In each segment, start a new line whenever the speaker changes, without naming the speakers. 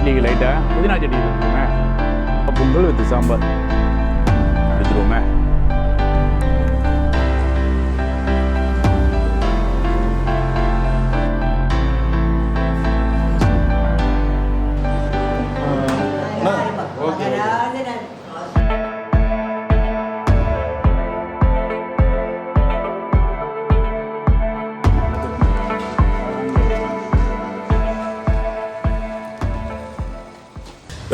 இட்லிக்கு லைட்டாக புதினா சட்னி எடுத்துருவோமே. பொங்கல் வித் சாம்பார் எடுத்துருவோமே.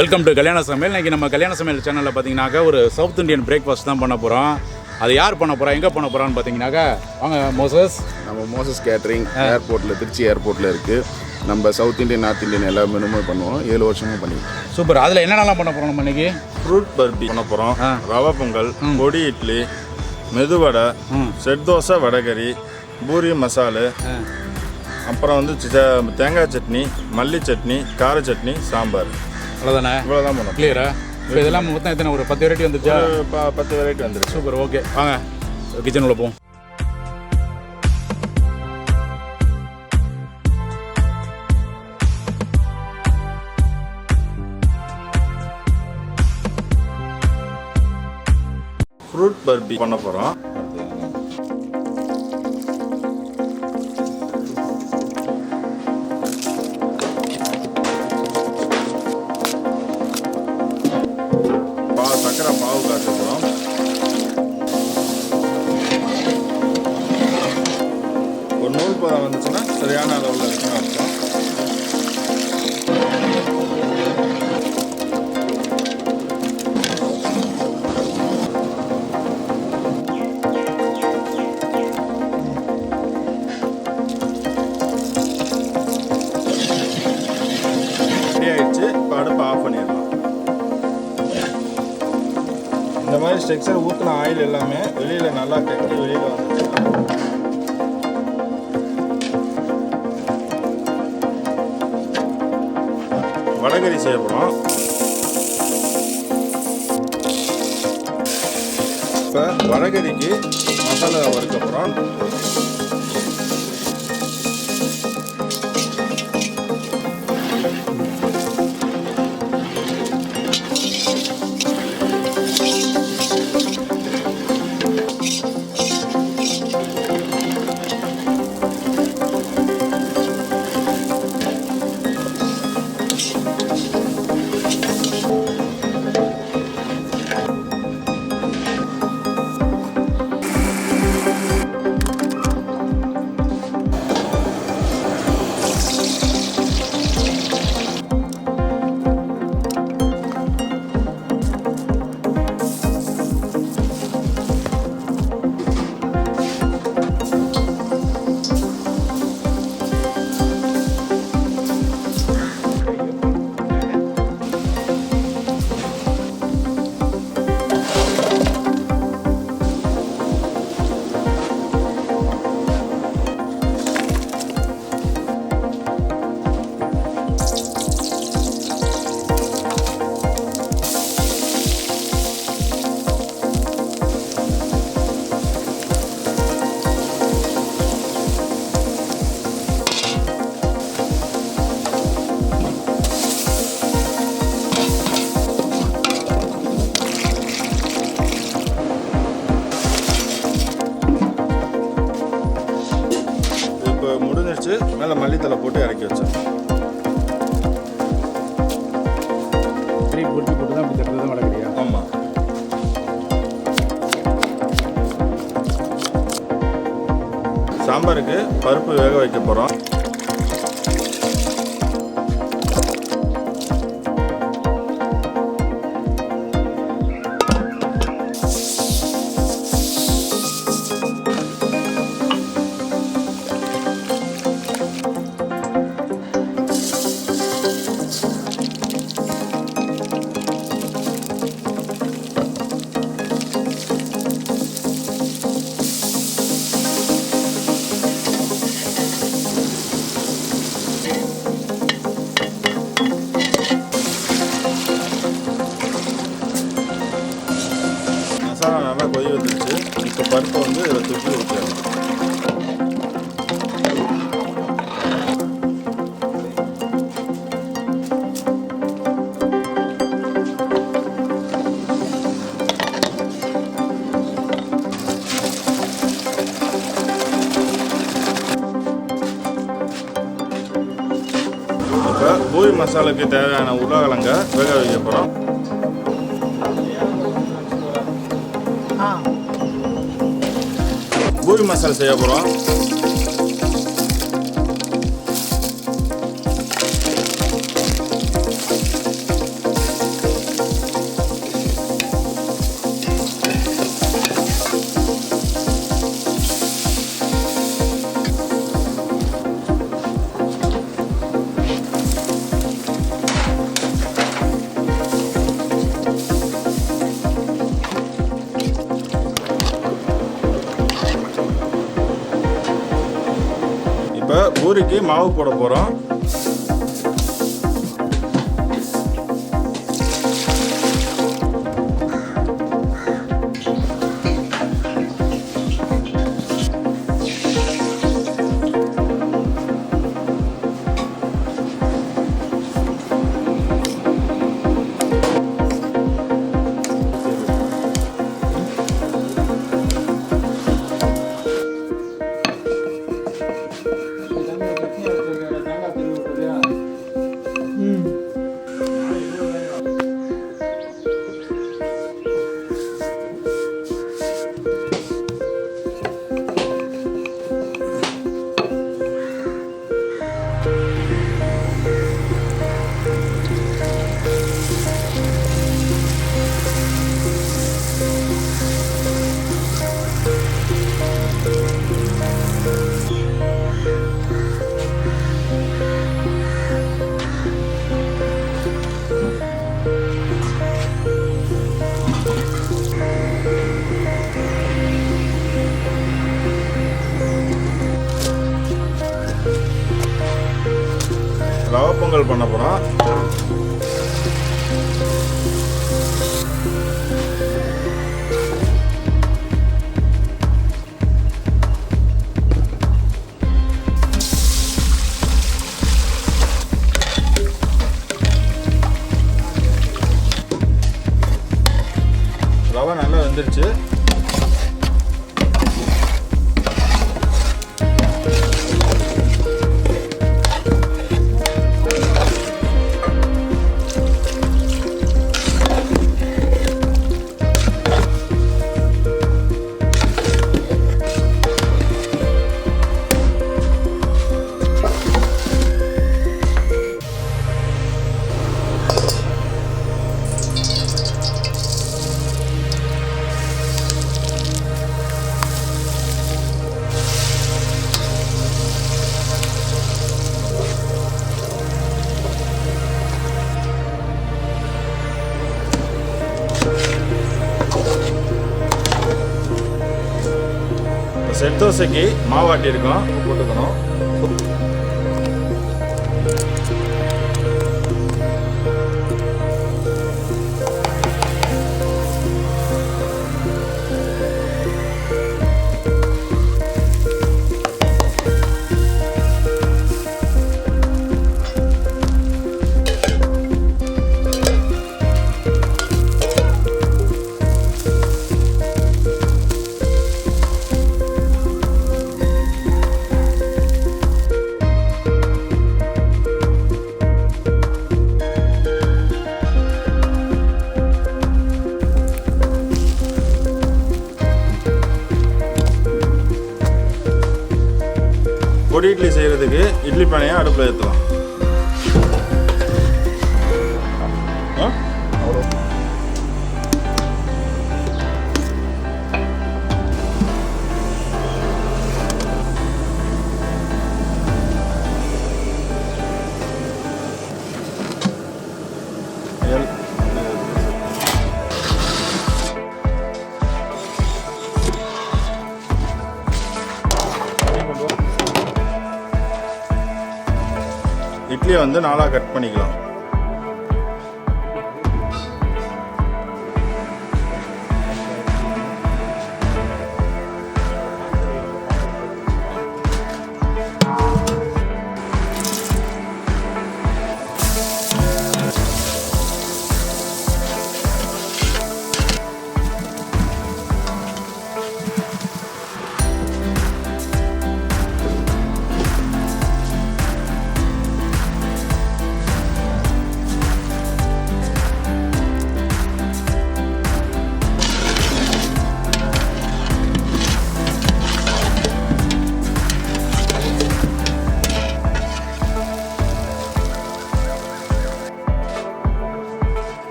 Welcome to Kalyana Samayal. இன்றைக்கி நம்ம கல்யாண சமையல் சேனலில் பார்த்தீங்கன்னாக்கா ஒரு சவுத் இண்டியன் பிரேக்ஃபாஸ்ட் தான் பண்ண போகிறோம். அது யார் பண்ண போகிறோம், எங்கே பண்ண போகிறான்னு பார்த்தீங்கன்னாக்கா வாங்க மோசஸ்.
நம்ம மோசஸ் கேட்ரிங் ஏர்போர்ட்டில், திருச்சி ஏர்போர்ட்டில் இருக்குது. நம்ம சவுத் இண்டியன், நார்த் இண்டியன் எல்லா மெனுமே பண்ணுவோம். 7 வருஷமும் பண்ணிடுவோம்.
சூப்பர். அதில் என்னென்னலாம் பண்ண போகிறோம் நம்ம இன்றைக்கி?
ஃப்ரூட் பர்பி பண்ண போகிறோம், ரவா பொங்கல், பொடி இட்லி, மெது வடை, செட் தோசை, வடகறி, பூரி மசாலு, அப்புறம் வந்து தேங்காய் சட்னி, மல்லி சட்னி, கார சட்னி, சாம்பார்.
அவ்வளோதானே?
இவ்வளோதான் பண்ணுவோம்.
கிளியரா? இப்போ இதெல்லாம் மொத்தம் எத்தனை, ஒரு 10 வெரைட்டி வந்துருச்சா?
10 வெரைட்டி வந்துருச்சு.
சூப்பர். ஓகே, வாங்க கிச்சன் உள்ள போவோம்.
ஃப்ரூட் பர்பி பண்ண போகிறோம். சக்கரை பாவு காய்ச்ச போகிறோம். ஒரு நூல் பதம் வந்துச்சுன்னா சரியான அளவில் இருக்குன்னு அர்த்தம். ரெடி ஆயிடுச்சு. இப்போ அடுப்பு ஆஃப் பண்ணிடலாம். இந்த மாதிரி ஸ்ட்ரக்சர் ஊற்றின ஆயில் எல்லாமே வெளியில் நல்லா கட்டி வெளியில் வந்துச்சு. வடகறி செய்ய போகிறோம். இப்போ வடகறிக்கு மசாலா வறுக்க போகிறோம். முடிஞ்சிருச்சு. மேலே மல்லித்தலை போட்டு இறக்கி வச்சேன்.
பொட்டி போட்டு தான் அப்படி தட்டுறது தான் வளர்க்குறியா?
ஆமாம். சாம்பாருக்கு பருப்பு வேக வைக்க போகிறோம். மசாலா நல்லா கொதி வந்துருச்சு. இப்போ பருப்பை வந்து இதில் தூக்கி ஊற்றிடலாம். பூரி மசாலுக்கு தேவையான உருளைக்கிழங்க வேக வைக்க போகிறோம். பூரி மசாலா செய்ய போகிறோம். இப்போ பூரிக்கு மாவு போட போகிறோம். ரவா பொங்கல் பண்ண போகிறோம். ரவா நல்லா வெந்துருச்சு. செட் தோசைக்கு மாவாட்டி இருக்கோம், போட்டுக்கணும். பொடி இட்லி செய்கிறதுக்கு இட்லி பானையை அடுப்பில் ஏற்றலாம். இட்லியை வந்து நாலாக கட் பண்ணிக்கலாம்.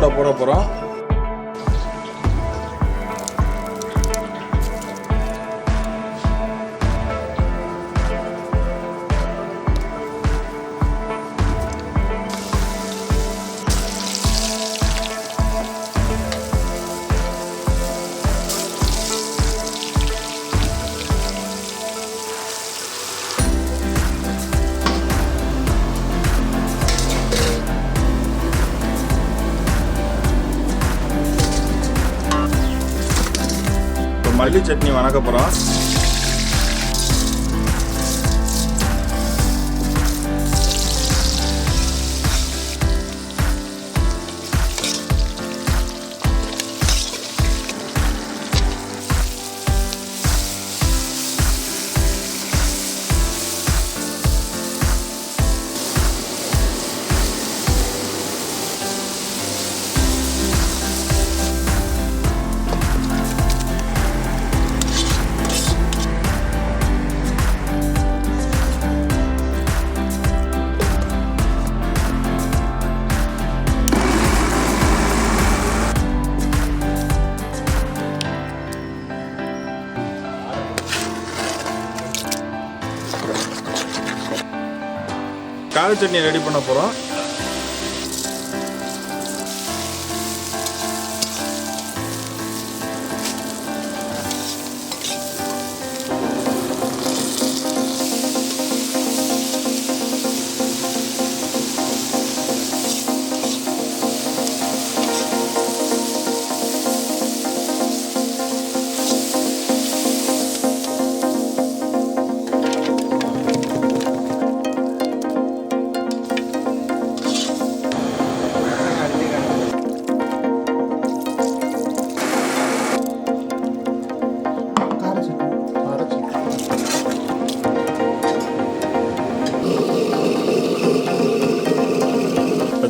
வடை போட போகிறோம். மல்லி சட்னி வணக்க போகிறோம். கார சட்னி ரெடி பண்ண போகிறோம்.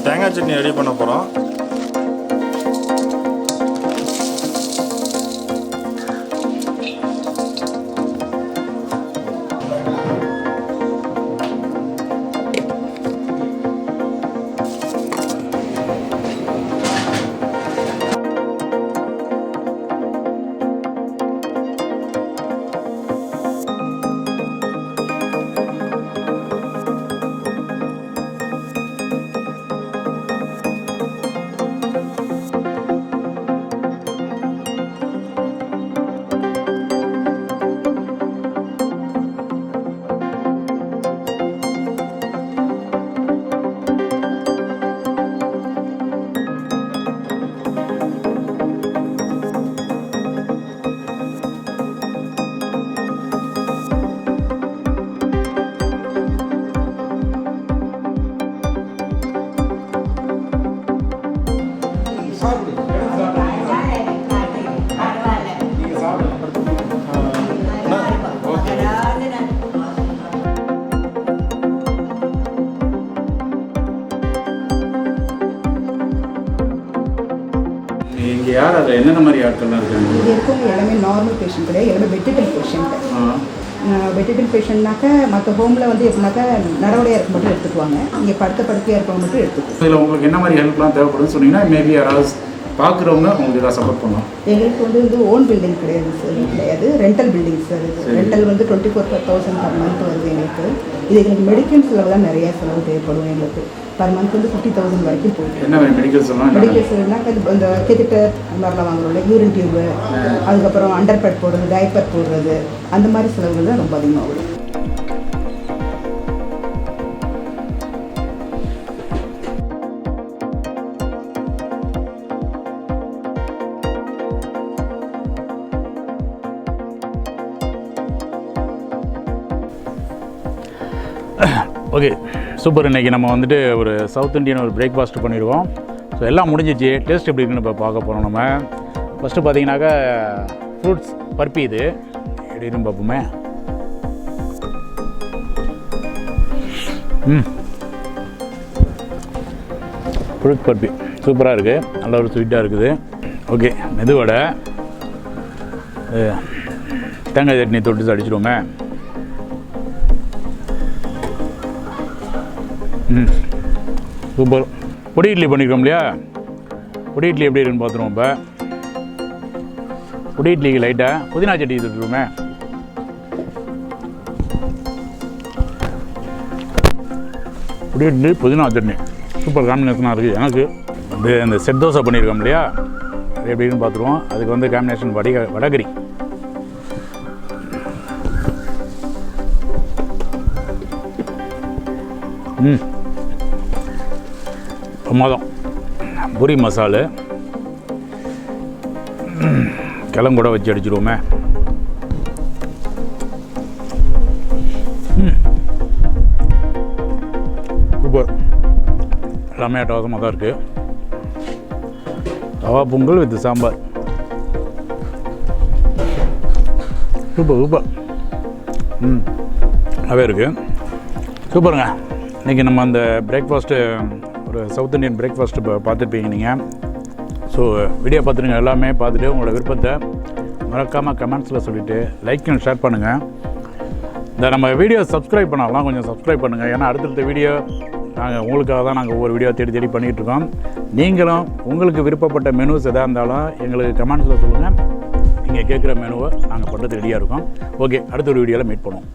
தேங்காய் சட்னி ரெடி பண்ண போகிறோம்.
இங்கே யார் அதில் என்னென்ன மாதிரி ஆட்கள்லாம் இருக்காங்க?
இங்கே இருக்கவங்க எல்லாமே நார்மல் பேஷண்ட் கிடையாது, எல்லாமே வெட்டிட்டல் பேஷண்ட்டு. வெட்டிட்டல் பேஷண்ட்னாக்கா மற்ற ஹோமில் வந்து எப்படின்னாக்கா நடவடிக்கையாக இருக்க மட்டும் எடுத்துக்குவாங்க, இங்கே படுக்கையாக இருக்கவங்க மட்டும் எடுத்துக்குவோம்.
இதில் உங்களுக்கு என்ன மாதிரி ஹெல்ப்லாம் தேவைப்படுதுன்னு சொன்னீங்கன்னா மேபி யாராவது பார்க்குறவங்க உங்களுக்கு ஏதாவது சப்போர்ட் பண்ணலாம்.
எங்களுக்கு வந்து ஓன் பில்டிங் கிடையாது சார், கிடையாது, ரெண்டல் பில்டிங் சார். இது ரெண்டல் வந்து 24,000 பர் மந்த் வருது எங்களுக்கு. இது எங்களுக்கு மெடிக்கல் செலவு தான் நிறையா செலவு தேவைப்படும். எங்களுக்கு பர் மந்த் வந்து 50,000 வரைக்கும் போயிட்டு.
என்ன மெடிக்கல் செலவு?
மெடிக்கல் செலவுனாக்கா இந்த கேத்தட்டர் அந்த மாதிரிலாம் வாங்குறோம்ல, யூரின் டியூபு, அதுக்கப்புறம் அண்டர் பேட் போடுறது, டைப்பர் போடுறது, அந்த மாதிரி செலவுகள் தான் ரொம்ப அதிகமாக வரும்.
Okay super. இன்றைக்கி நம்ம வந்துட்டு ஒரு சவுத் இண்டியன் ஒரு பிரேக்ஃபாஸ்ட் பண்ணிடுவோம். ஸோ எல்லாம் முடிஞ்சிச்சு. டேஸ்ட் எப்படி இருக்குன்னு இப்போ பார்க்க போகிறோம். நம்ம ஃபஸ்ட்டு பார்த்தீங்கன்னாக்கா ஃப்ரூட்ஸ் பர்பி, இது எப்படின்னு பார்ப்போமே. ஃப்ரூட் பர்பி சூப்பராக இருக்குது, நல்ல ஒரு ஸ்வீட்டாக இருக்குது. ஓகே, மெதுவடை, தேங்காய் சட்னி தொட்டு அடிச்சிடுவோமே. சூப்பர். பொடி இட்லி பண்ணிக்கிறோம் இல்லையா, பொடி இட்லி எப்படி இருக்குன்னு பார்த்துருவோம். இப்போ பொடி இட்லிக்கு லைட்டாக புதினா சட்னி தட்டுருவோமே. பொடி இட்லி புதினா சட்னி சூப்பர் காம்பினேஷனாக இருக்குது. எனக்கு வந்து இந்த செட் தோசை பண்ணியிருக்கோம் இல்லையா, அது எப்படின்னு பார்த்துருவோம். அதுக்கு வந்து காம்பினேஷன் வடகரி. பிரமாதம். பூரி மசாலு கிழங்கு கூட வச்சு அடிச்சிருவோமே. சூப்பர். எல்லாமே அட்டகாசமாக தான் இருக்குது. Rava Pongal with sambar. Super super. நல்லாவே இருக்குது. சூப்பருங்க. இன்றைக்கி நம்ம அந்த பிரேக்ஃபாஸ்ட்டு ஒரு சவுத் இண்டியன் பிரேக்ஃபாஸ்ட்டு இப்போ பார்த்துருப்பீங்க நீங்கள். ஸோ வீடியோ பார்த்துருங்க. எல்லாமே பார்த்துட்டு உங்களோட விருப்பத்தை மறக்காமல் கமெண்ட்ஸில் சொல்லிவிட்டு லைக் அண்ட் ஷேர் பண்ணுங்கள். இந்த நம்ம வீடியோ சப்ஸ்கிரைப் பண்ணலாம், கொஞ்சம் சப்ஸ்கிரைப் பண்ணுங்கள். ஏன்னா அடுத்தடுத்த வீடியோ நாங்கள் உங்களுக்காக தான் நாங்கள் ஒவ்வொரு வீடியோ தேடி பண்ணிகிட்ருக்கோம். நீங்களும் உங்களுக்கு விருப்பப்பட்ட மெனுஸ் எதாக இருந்தாலும் எங்களுக்கு கமெண்ட்ஸில் சொல்லுங்கள். நீங்கள் கேட்குற மெனுவை நாங்கள் பண்ணுறது ரெடியாக இருக்கோம். ஓகே, அடுத்த ஒரு வீடியோவில் மீட் பண்ணுவோம்.